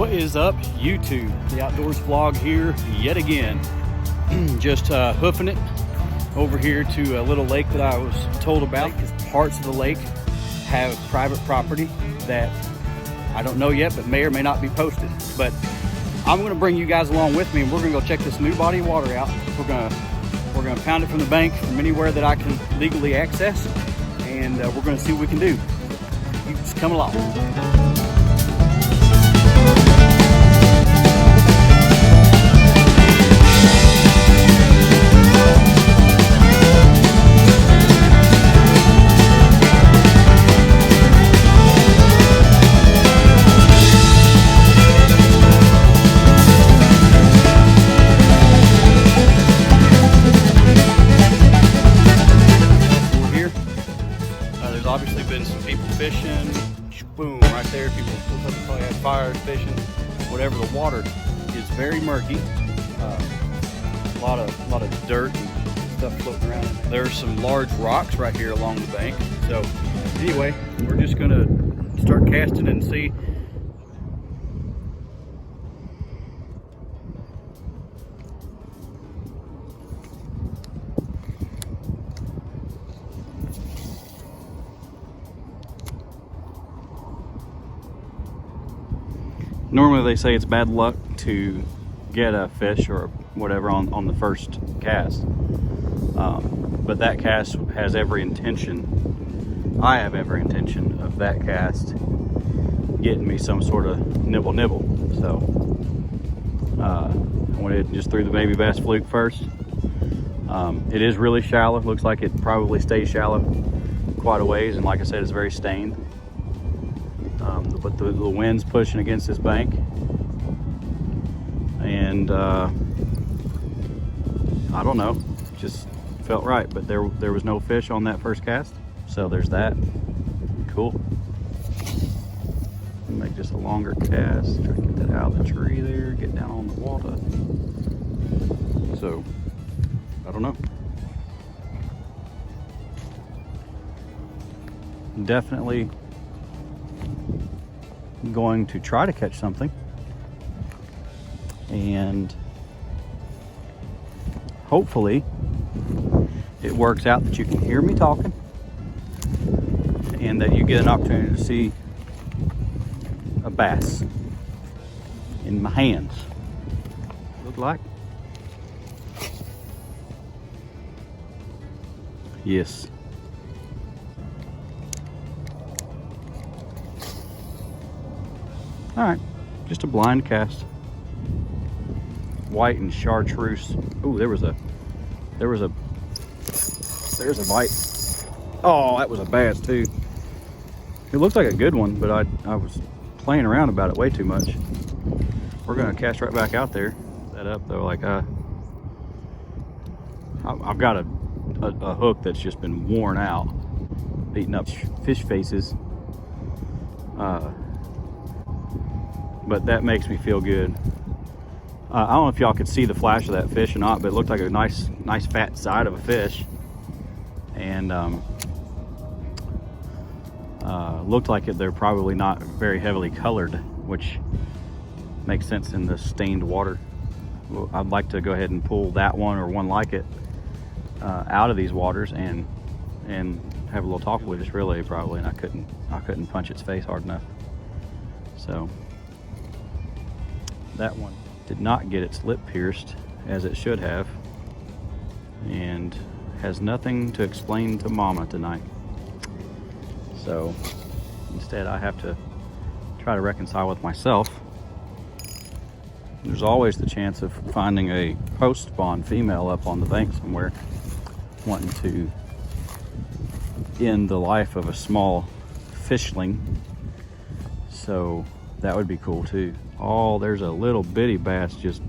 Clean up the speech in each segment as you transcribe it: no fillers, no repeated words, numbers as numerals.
What is up, YouTube? The Outdoors Vlog here yet again. Just hoofing it over here to a little lake that I was told about. Parts of the lake have private property that I don't know yet, but may or may not be posted. But I'm going to bring you guys along with me, and we're going to go check this new body of water out. We're going to pound it from the bank from anywhere that I can legally access, and we're going to see what we can do. You just come along. Obviously been some people fishing, boom, right there. People probably had fires fishing, whatever. The water is very murky. A lot of dirt and stuff floating around. There's some large rocks right here along the bank. So anyway, we're just gonna start casting and see. Normally they say it's bad luck to get a fish or whatever on the first cast, but that cast has every intention, I have every intention of that cast getting me some sort of nibble. So I went ahead and just threw the baby bass fluke first. It is really shallow. Looks like it probably stays shallow quite a ways, and like I said, it's very stained. But the wind's pushing against this bank, and I don't know, just felt right. But there was no fish on that first cast, so there's that. Cool. Make just a longer cast. Try to get that out of the tree there, get down on the water. So I don't know. Definitely going to try to catch something, and hopefully it works out that you can hear me talking and that you get an opportunity to see a bass in my hands. Look like, yes. All right, just a blind cast. White and chartreuse. Oh, there's a bite. Oh, that was a bass too. It looks like a good one, but I was playing around about it way too much. We're gonna cast right back out there. That up though, like I've got a hook that's just been worn out, beating up fish faces. But that makes me feel good. I don't know if y'all could see the flash of that fish or not, but it looked like a nice fat side of a fish, and looked like they're probably not very heavily colored, which makes sense in the stained water. I'd like to go ahead and pull that one or one like it out of these waters and have a little talk with this relay probably, and I couldn't punch its face hard enough. So that one did not get its lip pierced as it should have, and has nothing to explain to Mama tonight. So instead I have to try to reconcile with myself. There's always the chance of finding a post-spawn female up on the bank somewhere wanting to end the life of a small fishling. So that would be cool too. Oh, there's a little bitty bass just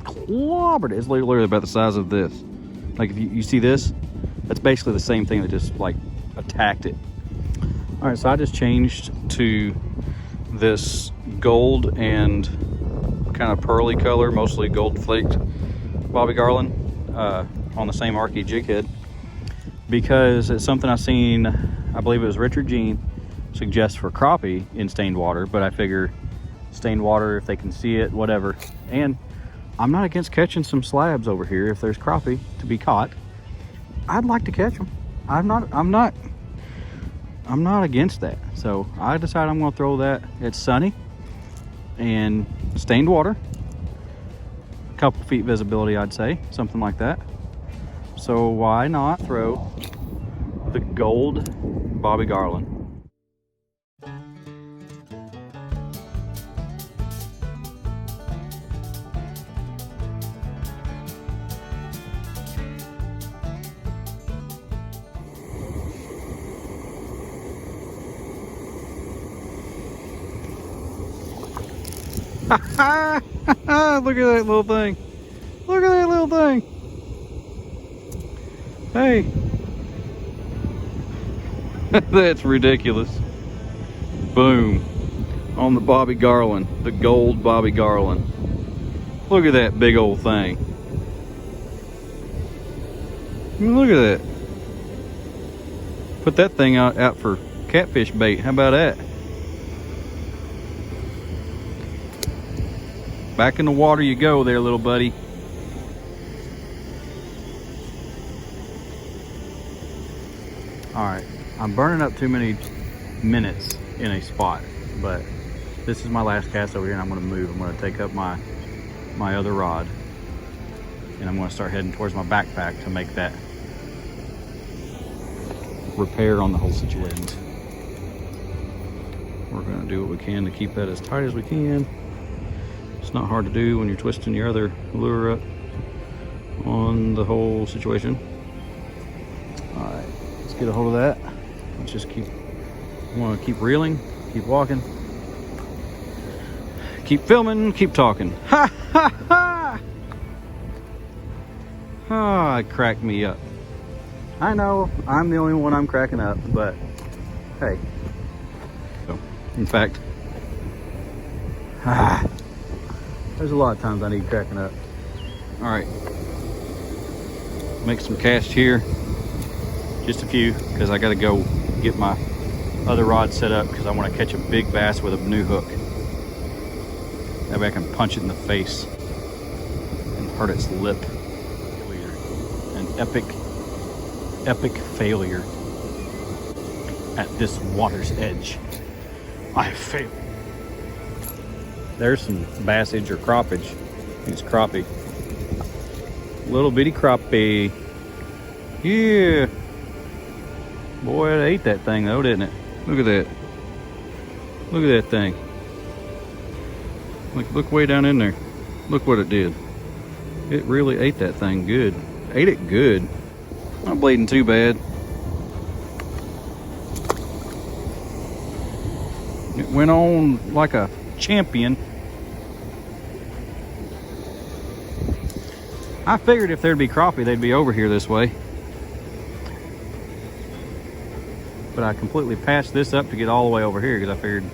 clobbered it. It's literally about the size of this. Like if you see this, that's basically the same thing that just like attacked it. All right, so I just changed to this gold and kind of pearly color, mostly gold flaked Bobby Garland on the same Arky jig head, because it's something I've seen, I believe it was Richard Jean, suggest for crappie in stained water, but I figure stained water if they can see it, whatever. And I'm not against catching some slabs over here if there's crappie to be caught. I'd like to catch them. I'm not against that. So I decided I'm gonna throw that. It's sunny and stained water, a couple feet visibility, I'd say, something like that. So why not throw the gold Bobby Garland? Look at that little thing. Look at that little thing. Hey. That's ridiculous. Boom. On the Bobby Garland. The gold Bobby Garland. Look at that big old thing. Look at that. Put that thing out for catfish bait. How about that? Back in the water you go there, little buddy. All right, I'm burning up too many minutes in a spot, but this is my last cast over here and I'm gonna move. I'm gonna take up my other rod and I'm gonna start heading towards my backpack to make that repair on the whole situation. We're gonna do what we can to keep that as tight as we can. It's not hard to do when you're twisting your other lure up on the whole situation. All right, let's get a hold of that. Let's just I want to keep reeling, keep walking, keep filming, keep talking. Ha ha ha! Ah, it cracked me up. I know I'm the only one I'm cracking up, but hey. So, in fact, there's a lot of times I need cracking up. All right, make some casts here, just a few, because I got to go get my other rod set up because I want to catch a big bass with a new hook. That way I can punch it in the face and hurt its lip. An epic failure at this water's edge. I failed. There's some bassage or crappage. It's crappie. Little bitty crappie. Yeah. Boy, it ate that thing though, didn't it? Look at that. Look at that thing. Look way down in there. Look what it did. It really ate that thing good. Ate it good. Not bleeding too bad. It went on like a champion. I figured if there'd be crappie, they'd be over here this way. But I completely patched this up to get all the way over here because I figured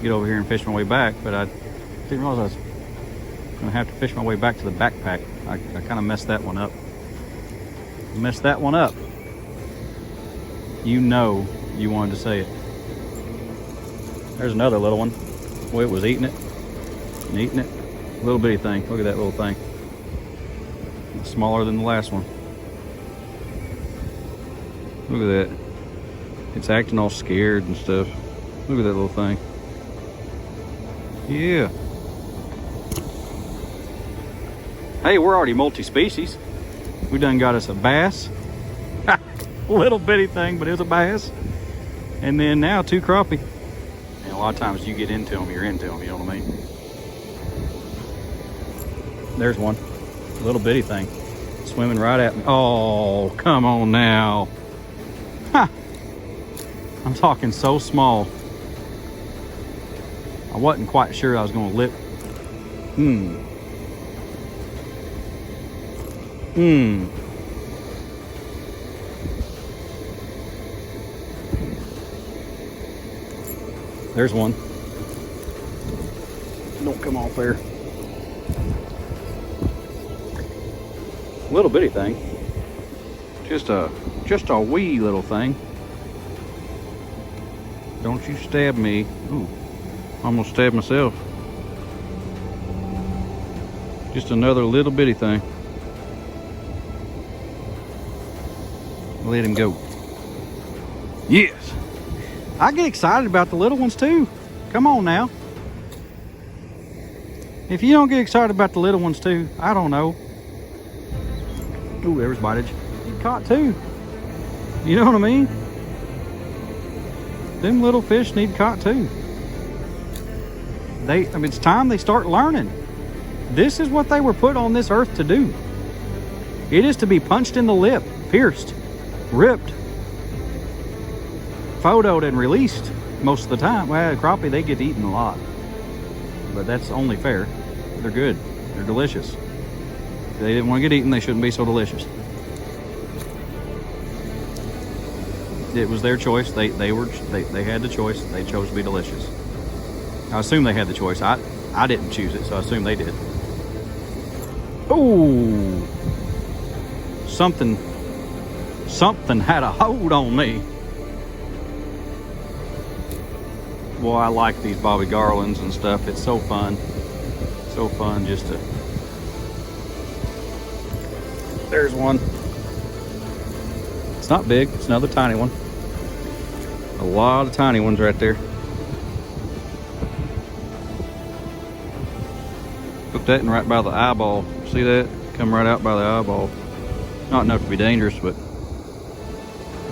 get over here and fish my way back. But I didn't realize I was gonna have to fish my way back to the backpack. I kind of messed that one up. Messed that one up. You know you wanted to say it. There's another little one. Boy, it was eating it and eating it. Little bitty thing. Look at that little thing. It's smaller than the last one. Look at that. It's acting all scared and stuff. Look at that little thing. Yeah. Hey, we're already multi-species. We done got us a bass. Little bitty thing, but it was a bass. And then now 2 crappie. And a lot of times you get into them, you're into them, you know what I mean? There's one. Little bitty thing. Swimming right at me. Oh, come on now. Ha! I'm talking so small. I wasn't quite sure I was going to lip. There's one. Don't come off there. Little bitty thing. Just a wee little thing. Don't you stab me. Ooh. Almost stabbed myself. Just another little bitty thing. Let him go. Yes. I get excited about the little ones too. Come on now. If you don't get excited about the little ones too, I don't know. Ooh, there's bitage. You caught too. You know what I mean? Them little fish need caught too. I mean, it's time they start learning. This is what they were put on this earth to do. It is to be punched in the lip, pierced, ripped, photoed, and released most of the time. Well, crappie, they get eaten a lot. But that's only fair. They're good. They're delicious. If they didn't want to get eaten, they shouldn't be so delicious. It was their choice. They had the choice. They chose to be delicious. I assume they had the choice. I didn't choose it, so I assume they did. Oh, something had a hold on me. Boy, I like these Bobby Garlands and stuff. It's so fun. So fun just to... There's one. It's not big. It's another tiny one. A lot of tiny ones right there. Hooked that in right by the eyeball. See that? Come right out by the eyeball. Not enough to be dangerous, but...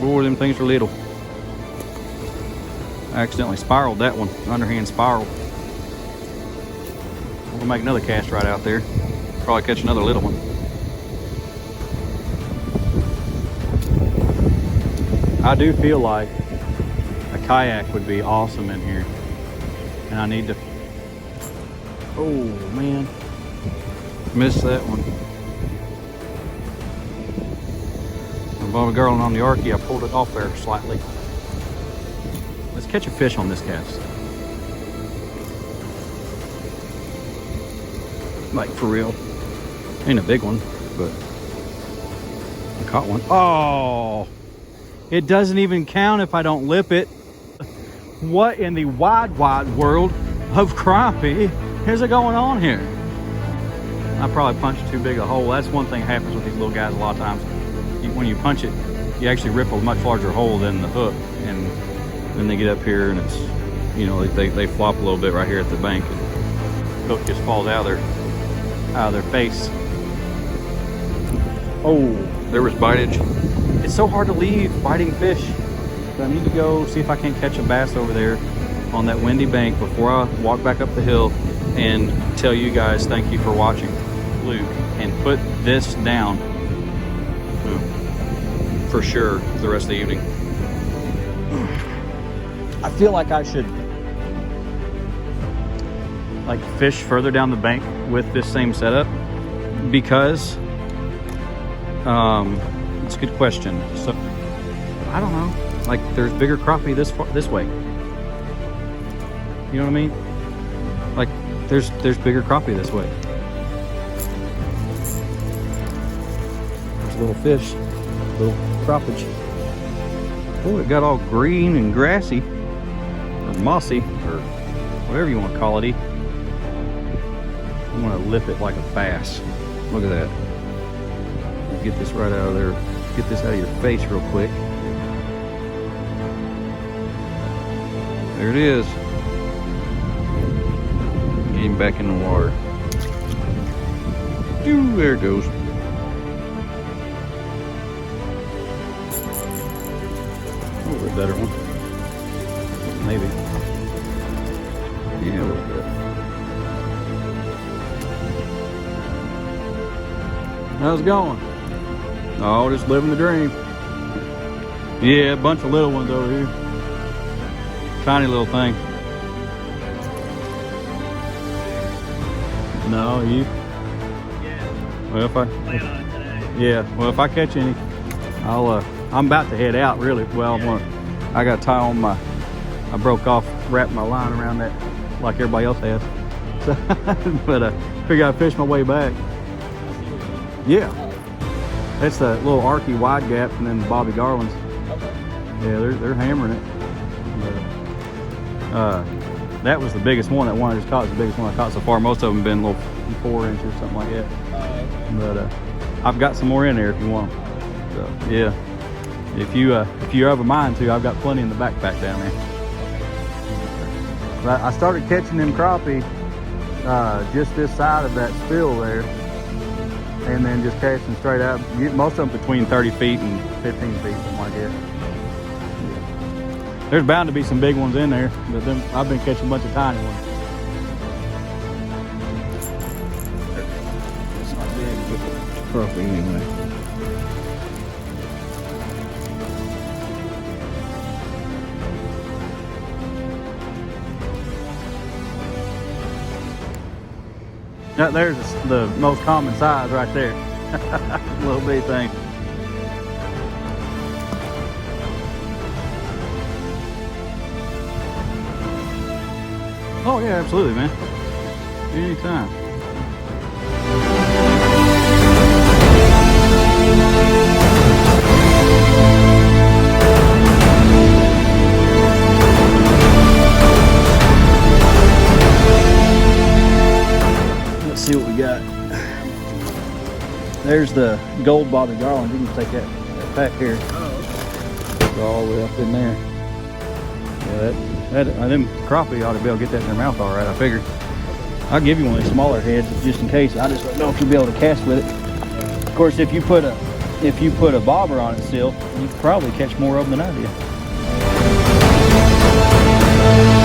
Boy, them things are little. I accidentally spiraled that one. Underhand spiral. We'll make another cast right out there. Probably catch another little one. I do feel like a kayak would be awesome in here. And I need to... Oh, man. Missed that one. And Bobby Garland on the Arky, I pulled it off there slightly. Let's catch a fish on this cast. Like, for real. Ain't a big one, but I caught one. Oh! It doesn't even count if I don't lip it. What in the wide, wide world of crappie is going on here? I probably punched too big a hole. That's one thing that happens with these little guys a lot of times. When you punch it, you actually rip a much larger hole than the hook. And then they get up here and it's, you know, they flop a little bit right here at the bank. And the hook just falls out of their face. Oh, there was bitage. It's so hard to leave biting fish. But I need to go see if I can catch a bass over there on that windy bank before I walk back up the hill and tell you guys thank you for watching. Luke, and put this down for sure the rest of the evening. I feel like I should like fish further down the bank with this same setup because it's a good question. So I don't know, like there's bigger crappie this way. You know what I mean? Like there's bigger crappie this way. There's little fish, little crappage. Oh, it got all green and grassy or mossy or whatever you want to call it. I'm gonna lip it like a bass. Look at that. Get this right out of there. Get this out of your face real quick. There it is. Get him back in the water. Ooh, there it goes. Oh, a better one. Maybe. Yeah, a little bit. How's it going? Oh, just living the dream. Yeah, a bunch of little ones over here. Tiny little thing. No, you? Yeah. Well, if I catch any, I'm about to head out really. Well, I got to tie on I broke off, wrapped my line around that like everybody else has. So, but I figure I'd fish my way back. Yeah. That's the little Arky wide gap and then the Bobby Garlands. Yeah, they're hammering it. But, That was the biggest one. That one I just caught is the biggest one I caught so far. Most of them have been little 4 inches, something like that. But I've got some more in there if you want them. So yeah, if you ever mind to, I've got plenty in the backpack down there. But I started catching them crappie just this side of that spill there, and then just casting straight out. Most of them between 30 feet and 15 feet, something like that. There's bound to be some big ones in there, but then I've been catching a bunch of tiny ones. It's not big, but crappie anyway. That there's the most common size right there. Little bitty thing. Oh yeah, absolutely, man. Anytime. Let's see what we got. There's the gold bobby garland. You can take that pack here. Go all the way up in there. Yeah, them crappie ought to be able to get that in their mouth all right, I figured. I'll give you one of these smaller heads just in case. I just don't know if you'll be able to cast with it. Of course, if you put a bobber on it still, you could probably catch more of them than I did.